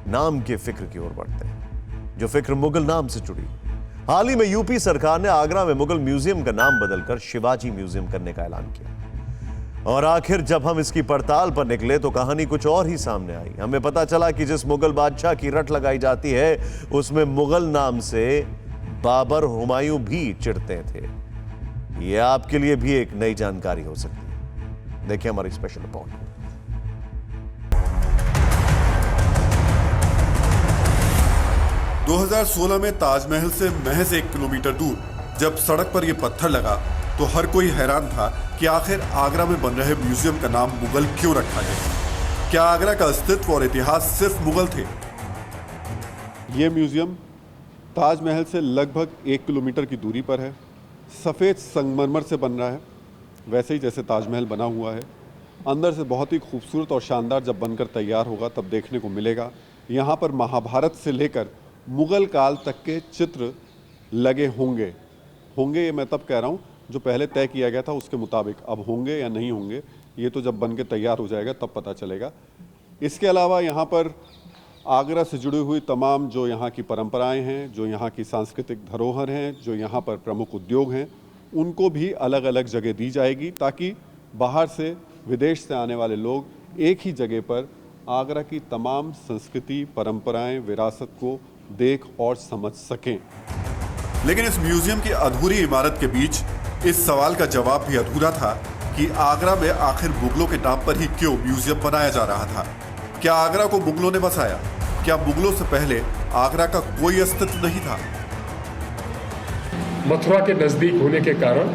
नाम के फिक्र की ओर बढ़ते हैं, जो फिक्र मुगल नाम से जुड़ी। हाल ही में यूपी सरकार ने आगरा में मुगल म्यूजियम का नाम बदलकर शिवाजी म्यूजियम करने का ऐलान किया। और आखिर जब हम इसकी पड़ताल पर निकले तो कहानी कुछ और ही सामने आई। हमें पता चला कि जिस मुगल बादशाह की रट लगाई जाती है उसमें मुगल नाम से बाबर, हुमायूं भी चिढ़ते थे। यह आपके लिए भी एक नई जानकारी हो सकती है। देखिए हमारी स्पेशल रिपोर्ट। 2016 में ताजमहल से महज 1 किलोमीटर दूर जब सड़क पर यह पत्थर लगा तो हर कोई हैरान था कि आखिर आगरा में बन रहे म्यूजियम का नाम मुगल क्यों रखा गया। क्या आगरा का अस्तित्व और इतिहास सिर्फ मुगल थे? ये म्यूजियम ताजमहल से लगभग 1 किलोमीटर की दूरी पर है। सफ़ेद संगमरमर से बन रहा है, वैसे ही जैसे ताजमहल बना हुआ है। अंदर से बहुत ही खूबसूरत और शानदार जब बनकर तैयार होगा तब देखने को मिलेगा। यहाँ पर महाभारत से लेकर मुग़ल काल तक के चित्र लगे होंगे। ये मैं तब कह रहा हूँ जो पहले तय किया गया था उसके मुताबिक। अब होंगे या नहीं होंगे ये तो जब बन के तैयार हो जाएगा तब पता चलेगा। इसके अलावा यहाँ पर आगरा से जुड़ी हुई तमाम जो यहाँ की परंपराएं हैं, जो यहाँ की सांस्कृतिक धरोहर हैं, जो यहाँ पर प्रमुख उद्योग हैं, उनको भी अलग अलग जगह दी जाएगी ताकि बाहर से, विदेश से आने वाले लोग एक ही जगह पर आगरा की तमाम संस्कृति, परंपराएं, विरासत को देख और समझ सकें। लेकिन इस म्यूजियम की अधूरी इमारत के बीच इस सवाल का जवाब भी अधूरा था कि आगरा में आखिर मुगलों के नाम पर ही क्यों म्यूजियम बनाया जा रहा था। क्या आगरा को मुगलों ने बसाया? क्या मुगलों से पहले आगरा का कोई अस्तित्व नहीं था? मथुरा के नजदीक होने के कारण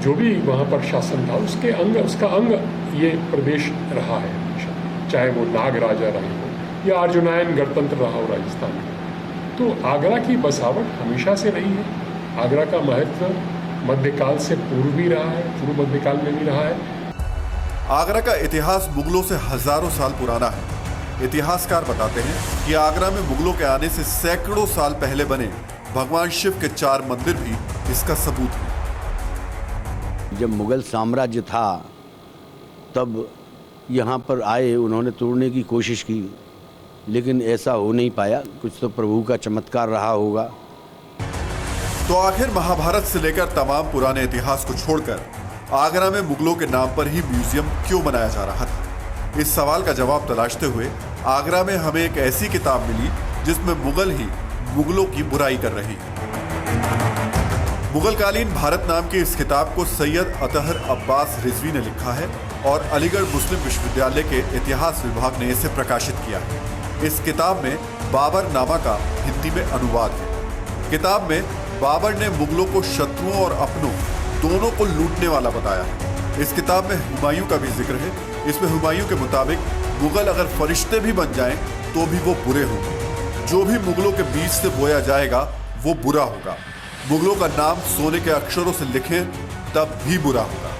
जो भी वहाँ पर शासन था उसका अंग ये प्रदेश रहा है हमेशा, चाहे वो नाग राजा रहे हो या अर्जुनायन गणतंत्र रहा हो राजस्थान में। तो आगरा की बसावट हमेशा से रही है। आगरा का महत्व मध्यकाल से पूर्व भी रहा है, पूर्व मध्यकाल में भी रहा है। आगरा का इतिहास मुगलों से हजारों साल पुराना है। इतिहासकार बताते हैं कि आगरा में मुगलों के आने से सैकड़ों साल पहले बने भगवान शिव के 4 मंदिर भी इसका सबूत है। जब मुगल साम्राज्य था तब यहाँ पर आए, उन्होंने तोड़ने की कोशिश की लेकिन ऐसा हो नहीं पाया। कुछ तो प्रभु का चमत्कार रहा होगा। तो आखिर महाभारत से लेकर तमाम पुराने इतिहास को छोड़कर आगरा में मुगलों के नाम पर ही म्यूजियम क्यों बनाया जा रहा था? इस सवाल का जवाब तलाशते हुए आगरा में हमें एक ऐसी किताब मिली जिसमें मुगल ही मुगलों की बुराई कर रही है। मुगलकालीन भारत नाम की इस किताब को सैयद अतहर अब्बास रिजवी ने लिखा है और अलीगढ़ मुस्लिम विश्वविद्यालय के इतिहास विभाग ने इसे प्रकाशित किया है। इस किताब में बाबर नामा का हिंदी में अनुवाद है। किताब में बाबर ने मुगलों को शत्रुओं और अपनों दोनों को लूटने वाला बताया है। इस किताब में हुमायूं का भी जिक्र है। इसमें हुमायूं के मुताबिक मुगल अगर फरिश्ते भी बन जाएं तो भी वो बुरे होंगे। जो भी मुगलों के बीच से बोया जाएगा वो बुरा होगा। मुगलों का नाम सोने के अक्षरों से लिखें तब भी बुरा होगा।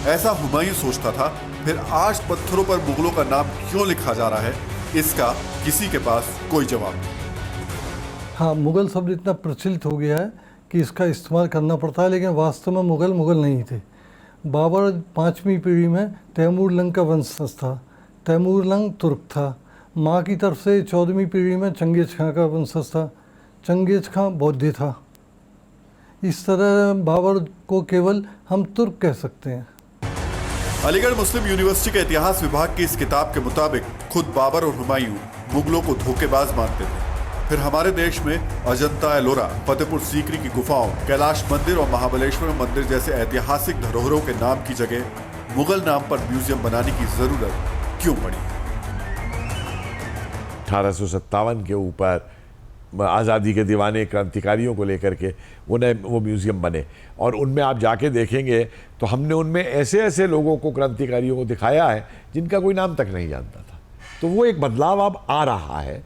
ऐसा हुमायूं सोचता था। फिर आज पत्थरों पर मुगलों का नाम क्यों लिखा जा रहा है, इसका किसी के पास कोई जवाब नहीं। हाँ, मुगल शब्द इतना प्रचलित हो गया है कि इसका इस्तेमाल करना पड़ता है, लेकिन वास्तव में मुगल नहीं थे। बाबर 5वीं पीढ़ी में तैमूरलंग का वंशज था। तैमूरलंग तुर्क था। माँ की तरफ से 14वीं पीढ़ी में चंगेज खां का वंशज था। चंगेज खां बौद्ध था। इस तरह बाबर को केवल हम तुर्क कह सकते हैं। अलीगढ़ मुस्लिम यूनिवर्सिटी के इतिहास विभाग की इस किताब के मुताबिक खुद बाबर और हुमायूं मुगलों को धोखेबाज मानते थे। फिर हमारे देश में अजंता एलोरा, फतेहपुर सीकरी की गुफाओं, कैलाश मंदिर और महाबलेश्वर मंदिर जैसे ऐतिहासिक धरोहरों के नाम की जगह मुगल नाम पर म्यूजियम बनाने की जरूरत क्यों पड़ी? 1857 के ऊपर आज़ादी के दीवाने क्रांतिकारियों को लेकर के वो म्यूज़ियम बने और उनमें आप जाके देखेंगे तो हमने उनमें ऐसे ऐसे लोगों को, क्रांतिकारियों को दिखाया है जिनका कोई नाम तक नहीं जानता था। तो वो एक बदलाव अब आ रहा है।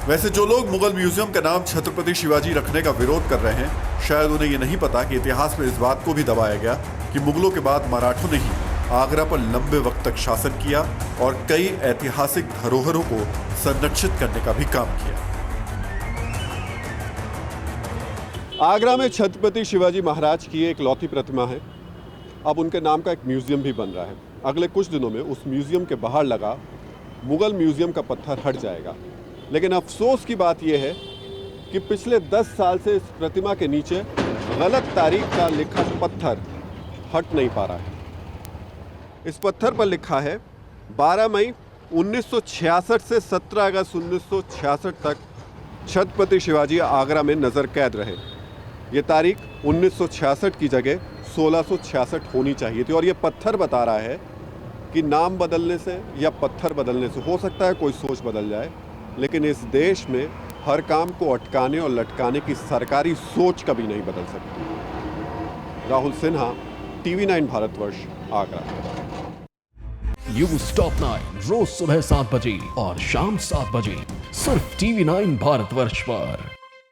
वैसे जो लोग मुगल म्यूजियम का नाम छत्रपति शिवाजी रखने का विरोध कर रहे हैं, शायद उन्हें ये नहीं पता कि इतिहास में इस बात को भी दबाया गया कि मुगलों के बाद मराठों ने ही आगरा पर लंबे वक्त तक शासन किया और कई ऐतिहासिक धरोहरों को संरक्षित करने का भी काम किया। आगरा में छत्रपति शिवाजी महाराज की एक लौती प्रतिमा है। अब उनके नाम का एक म्यूजियम भी बन रहा है। अगले कुछ दिनों में उस म्यूजियम के बाहर लगा मुगल म्यूज़ियम का पत्थर हट जाएगा। लेकिन अफसोस की बात यह है कि पिछले 10 साल से इस प्रतिमा के नीचे गलत तारीख का लिखा पत्थर हट नहीं पा रहा है। इस पत्थर पर लिखा है 12 मई 1966 से 17 अगस्त 1966 तक छत्रपति शिवाजी आगरा में नज़र कैद रहे। ये तारीख 1966 की जगह 1666 होनी चाहिए थी और ये पत्थर बता रहा है कि नाम बदलने से या पत्थर बदलने से हो सकता है कोई सोच बदल जाए, लेकिन इस देश में हर काम को अटकाने और लटकाने की सरकारी सोच कभी नहीं बदल सकती। Rahul Sinha, TV9 Bharatvarsh, Agra. News top 9 रोज सुबह 7 बजे और शाम 7 बजे सिर्फ TV9 भारतवर्ष पर।